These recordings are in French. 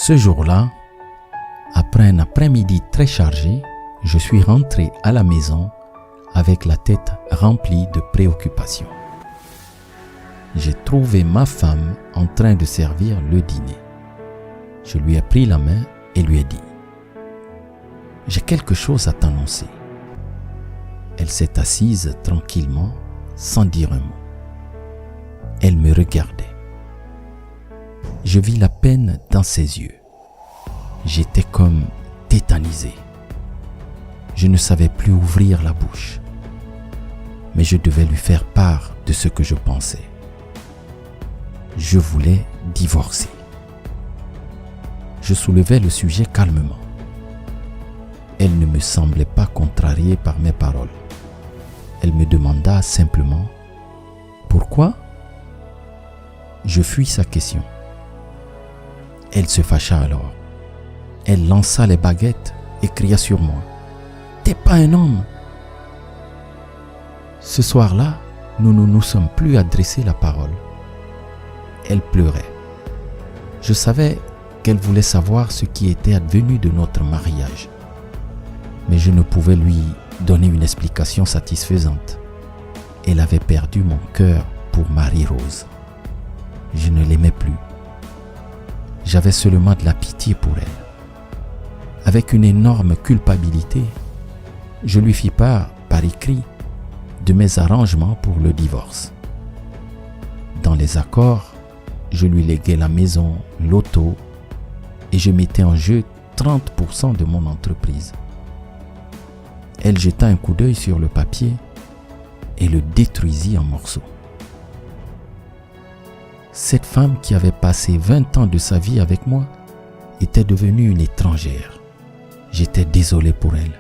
Ce jour-là, après un après-midi très chargé, je suis rentré à la maison avec la tête remplie de préoccupations. J'ai trouvé ma femme en train de servir le dîner. Je lui ai pris la main et lui ai dit « J'ai quelque chose à t'annoncer ». Elle s'est assise tranquillement, sans dire un mot. Elle me regardait. Je vis la peine dans ses yeux. J'étais comme tétanisé. Je ne savais plus ouvrir la bouche. Mais je devais lui faire part de ce que je pensais. Je voulais divorcer. Je soulevais le sujet calmement. Elle ne me semblait pas contrariée par mes paroles. Elle me demanda simplement « Pourquoi ?» Je fuis sa question. Elle se fâcha alors. Elle lança les baguettes et cria sur moi « T'es pas un homme !» Ce soir-là, nous ne nous sommes plus adressé la parole. Elle pleurait. Je savais qu'elle voulait savoir ce qui était advenu de notre mariage. Mais je ne pouvais lui donner une explication satisfaisante. Elle avait perdu mon cœur pour Marie-Rose. Je ne l'aimais plus. J'avais seulement de la pitié pour elle. Avec une énorme culpabilité, je lui fis part, par écrit, de mes arrangements pour le divorce. Dans les accords, je lui léguais la maison, l'auto, et je mettais en jeu 30% de mon entreprise. Elle jeta un coup d'œil sur le papier et le détruisit en morceaux. Cette femme qui avait passé 20 ans de sa vie avec moi était devenue une étrangère. J'étais désolé pour elle,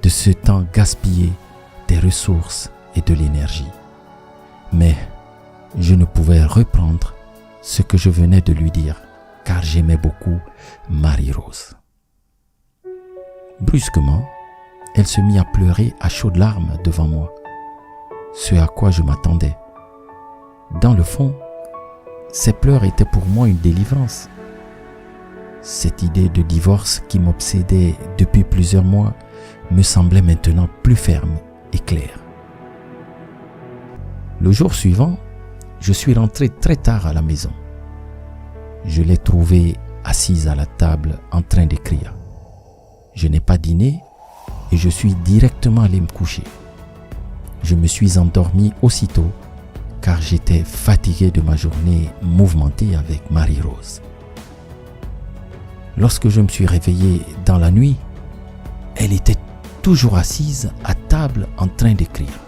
de ce temps gaspillé, des ressources et de l'énergie. Mais je ne pouvais reprendre ce que je venais de lui dire, car j'aimais beaucoup Marie-Rose. Brusquement, elle se mit à pleurer à chaudes larmes devant moi, ce à quoi je m'attendais. Dans le fond, ces pleurs étaient pour moi une délivrance. Cette idée de divorce qui m'obsédait depuis plusieurs mois me semblait maintenant plus ferme et claire. Le jour suivant, je suis rentré très tard à la maison. Je l'ai trouvée assise à la table en train d'écrire. Je n'ai pas dîné et je suis directement allé me coucher. Je me suis endormi aussitôt car j'étais fatigué de ma journée mouvementée avec Marie-Rose. Lorsque je me suis réveillé dans la nuit, elle était toujours assise à table en train d'écrire.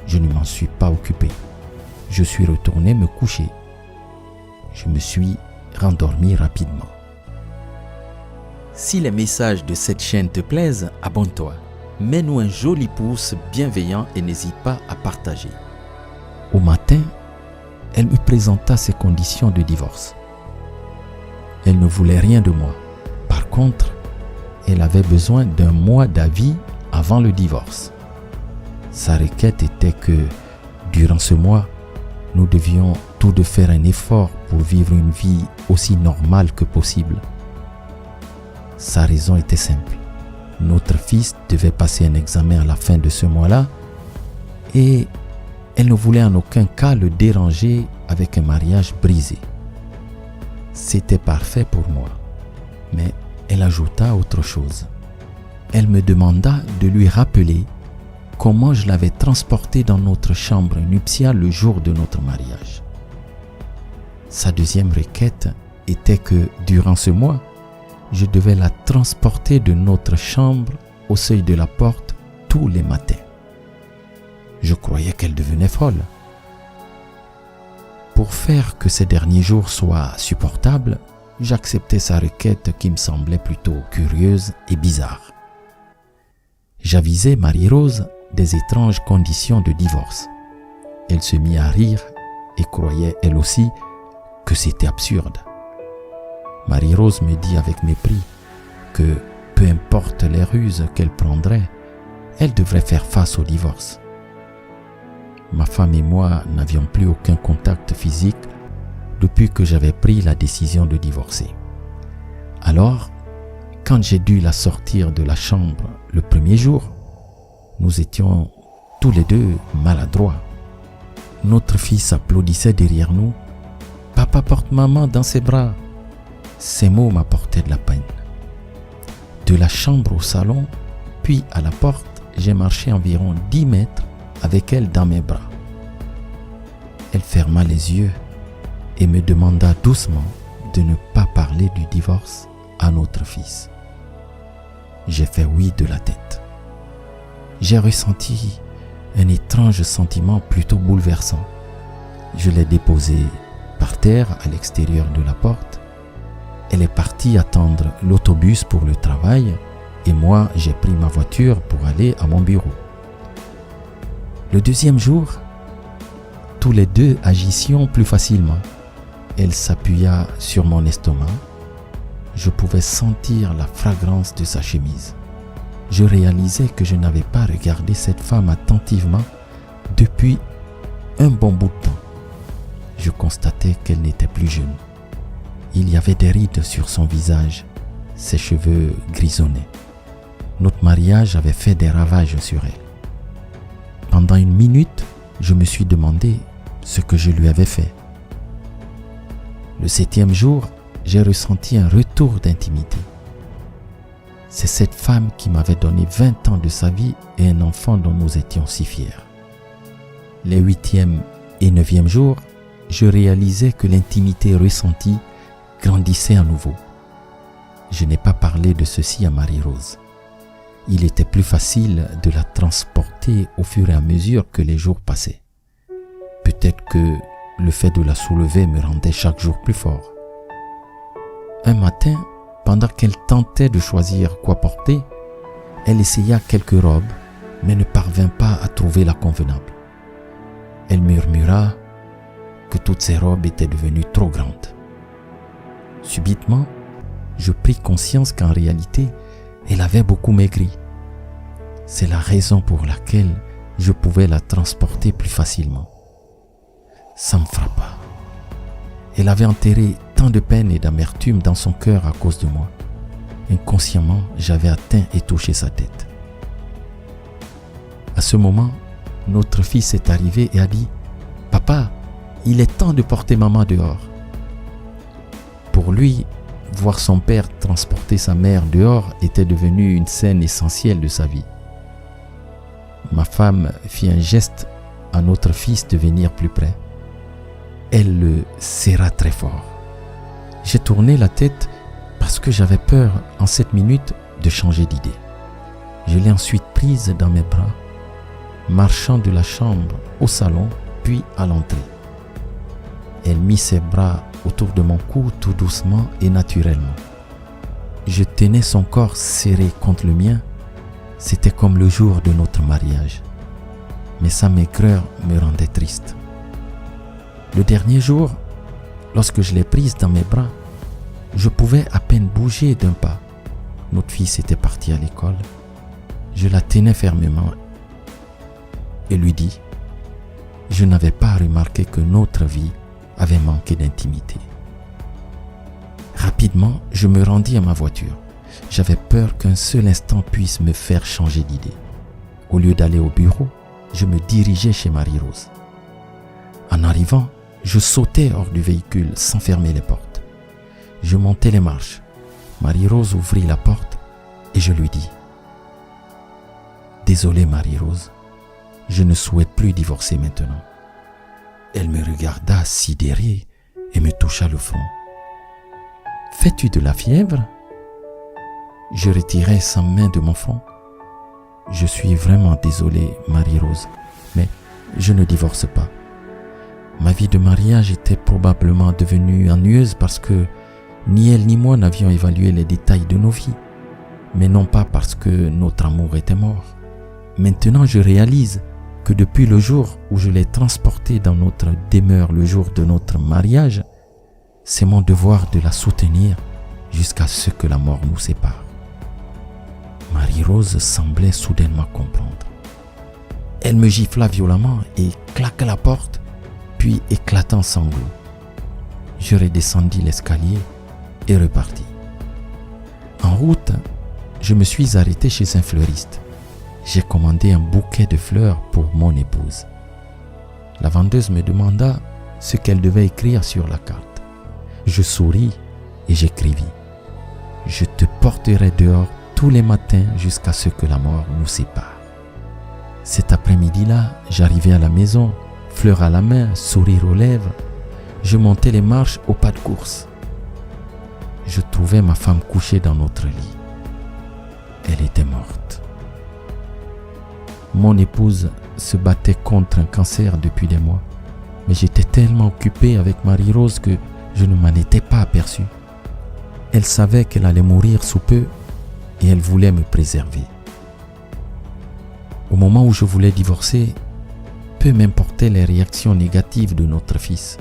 Je ne m'en suis pas occupé. Je suis retourné me coucher. Je me suis rendormi rapidement. Si les messages de cette chaîne te plaisent, abonne-toi. Mets-nous un joli pouce bienveillant et n'hésite pas à partager. Au matin, elle me présenta ses conditions de divorce. Elle ne voulait rien de moi. Par contre, elle avait besoin d'un mois d'avis avant le divorce. Sa requête était que, durant ce mois, nous devions tous deux faire un effort pour vivre une vie aussi normale que possible. Sa raison était simple. Notre fils devait passer un examen à la fin de ce mois-là et elle ne voulait en aucun cas le déranger avec un mariage brisé. C'était parfait pour moi, mais elle ajouta autre chose. Elle me demanda de lui rappeler comment je l'avais transportée dans notre chambre nuptiale le jour de notre mariage. Sa deuxième requête était que, durant ce mois, je devais la transporter de notre chambre au seuil de la porte tous les matins. Je croyais qu'elle devenait folle. Pour faire que ces derniers jours soient supportables, j'acceptais sa requête qui me semblait plutôt curieuse et bizarre. J'avisai Marie-Rose des étranges conditions de divorce. Elle se mit à rire et croyait elle aussi que c'était absurde. Marie-Rose me dit avec mépris que peu importe les ruses qu'elle prendrait, elle devrait faire face au divorce. Ma femme et moi n'avions plus aucun contact physique depuis que j'avais pris la décision de divorcer. Alors, quand j'ai dû la sortir de la chambre le premier jour, nous étions tous les deux maladroits. Notre fils applaudissait derrière nous. « Papa porte maman dans ses bras !» Ces mots m'apportaient de la peine. De la chambre au salon, puis à la porte, j'ai marché environ 10 mètres avec elle dans mes bras. Elle ferma les yeux et me demanda doucement de ne pas parler du divorce à notre fils. J'ai fait oui de la tête. J'ai ressenti un étrange sentiment plutôt bouleversant. Je l'ai déposée par terre à l'extérieur de la porte. Elle est partie attendre l'autobus pour le travail et moi j'ai pris ma voiture pour aller à mon bureau. Le deuxième jour, tous les deux agissions plus facilement. Elle s'appuya sur mon estomac. Je pouvais sentir la fragrance de sa chemise. Je réalisais que je n'avais pas regardé cette femme attentivement depuis un bon bout de temps. Je constatais qu'elle n'était plus jeune. Il y avait des rides sur son visage. Ses cheveux grisonnaient. Notre mariage avait fait des ravages sur elle. Pendant une minute, je me suis demandé ce que je lui avais fait. Le 7e jour, j'ai ressenti un retour d'intimité. C'est cette femme qui m'avait donné 20 ans de sa vie et un enfant dont nous étions si fiers. Les 8e et 9e jours, je réalisais que l'intimité ressentie grandissait à nouveau. Je n'ai pas parlé de ceci à Marie-Rose. Il était plus facile de la transporter au fur et à mesure que les jours passaient. Peut-être que le fait de la soulever me rendait chaque jour plus fort. Un matin, pendant qu'elle tentait de choisir quoi porter, elle essaya quelques robes, mais ne parvint pas à trouver la convenable. Elle murmura que toutes ces robes étaient devenues trop grandes. Subitement, je pris conscience qu'en réalité, elle avait beaucoup maigri. C'est la raison pour laquelle je pouvais la transporter plus facilement. Ça me frappa. Elle avait enterré tant de peine et d'amertume dans son cœur à cause de moi. Inconsciemment, j'avais atteint et touché sa tête. À ce moment, notre fils est arrivé et a dit « Papa, il est temps de porter maman dehors. » Pour lui, voir son père transporter sa mère dehors était devenu une scène essentielle de sa vie. Ma femme fit un geste à notre fils de venir plus près. Elle le serra très fort. J'ai tourné la tête parce que j'avais peur en cette minute de changer d'idée. Je l'ai ensuite prise dans mes bras, marchant de la chambre au salon puis à l'entrée. Elle mit ses bras autour de mon cou tout doucement et naturellement. Je tenais son corps serré contre le mien. C'était comme le jour de notre mariage. Mais sa maigreur me rendait triste. Le dernier jour, lorsque je l'ai prise dans mes bras, je pouvais à peine bouger d'un pas. Notre fils était parti à l'école. Je la tenais fermement et lui dis « Je n'avais pas remarqué que notre vie avait manqué d'intimité. » Rapidement, je me rendis à ma voiture. J'avais peur qu'un seul instant puisse me faire changer d'idée. Au lieu d'aller au bureau, je me dirigeais chez Marie-Rose. En arrivant, je sautais hors du véhicule sans fermer les portes. Je montai les marches. Marie-Rose ouvrit la porte et je lui dis « Désolé Marie-Rose, je ne souhaite plus divorcer maintenant. » Elle me regarda sidérée et me toucha le front. « Fais-tu de la fièvre ?» Je retirai sa main de mon front. « Je suis vraiment désolé, Marie-Rose, mais je ne divorce pas. Ma vie de mariage était probablement devenue ennuyeuse parce que ni elle ni moi n'avions évalué les détails de nos vies, mais non pas parce que notre amour était mort. Maintenant, je réalise que depuis le jour où je l'ai transportée dans notre demeure le jour de notre mariage, c'est mon devoir de la soutenir jusqu'à ce que la mort nous sépare. » Marie-Rose semblait soudainement comprendre. Elle me gifla violemment et claqua la porte, puis éclata en sanglots. Je redescendis l'escalier et repartis. route, je me suis arrêté chez un fleuriste. J'ai commandé un bouquet de fleurs pour mon épouse. La vendeuse me demanda ce qu'elle devait écrire sur la carte. Je souris et j'écrivis: je te porterai dehors tous les matins jusqu'à ce que la mort nous sépare. Cet après-midi-là, j'arrivais à la maison, fleur à la main, sourire aux lèvres. Je montais les marches au pas de course. Je trouvais ma femme couchée dans notre lit. Elle était morte. Mon épouse se battait contre un cancer depuis des mois, mais j'étais tellement occupé avec Marie-Rose que je ne m'en étais pas aperçu. Elle savait qu'elle allait mourir sous peu et elle voulait me préserver. Au moment où je voulais divorcer, peu m'importaient les réactions négatives de notre fils.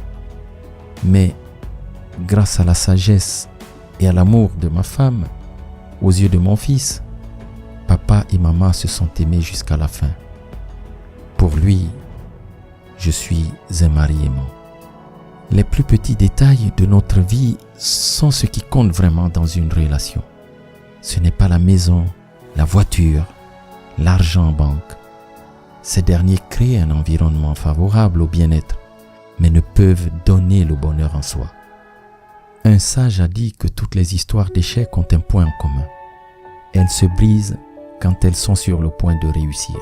Mais grâce à la sagesse et à l'amour de ma femme, aux yeux de mon fils, papa et maman se sont aimés jusqu'à la fin. Pour lui, je suis un mari aimant. Les plus petits détails de notre vie sont ce qui compte vraiment dans une relation. Ce n'est pas la maison, la voiture, l'argent en banque. Ces derniers créent un environnement favorable au bien-être, mais ne peuvent donner le bonheur en soi. Un sage a dit que toutes les histoires d'échecs ont un point en commun. Elles se brisent quand elles sont sur le point de réussir.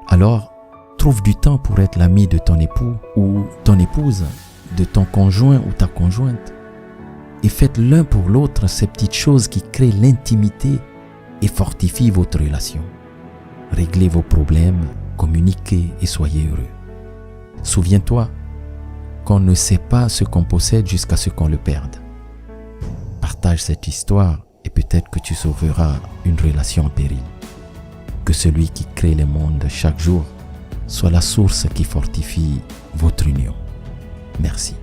Alors, trouve du temps pour être l'ami de ton époux ou ton épouse, de ton conjoint ou ta conjointe, et faites l'un pour l'autre ces petites choses qui créent l'intimité et fortifient votre relation. Réglez vos problèmes, communiquez et soyez heureux. Souviens-toi qu'on ne sait pas ce qu'on possède jusqu'à ce qu'on le perde. Partage cette histoire et peut-être que tu sauveras une relation en péril. Que celui qui crée le monde chaque jour soit la source qui fortifie votre union. Merci.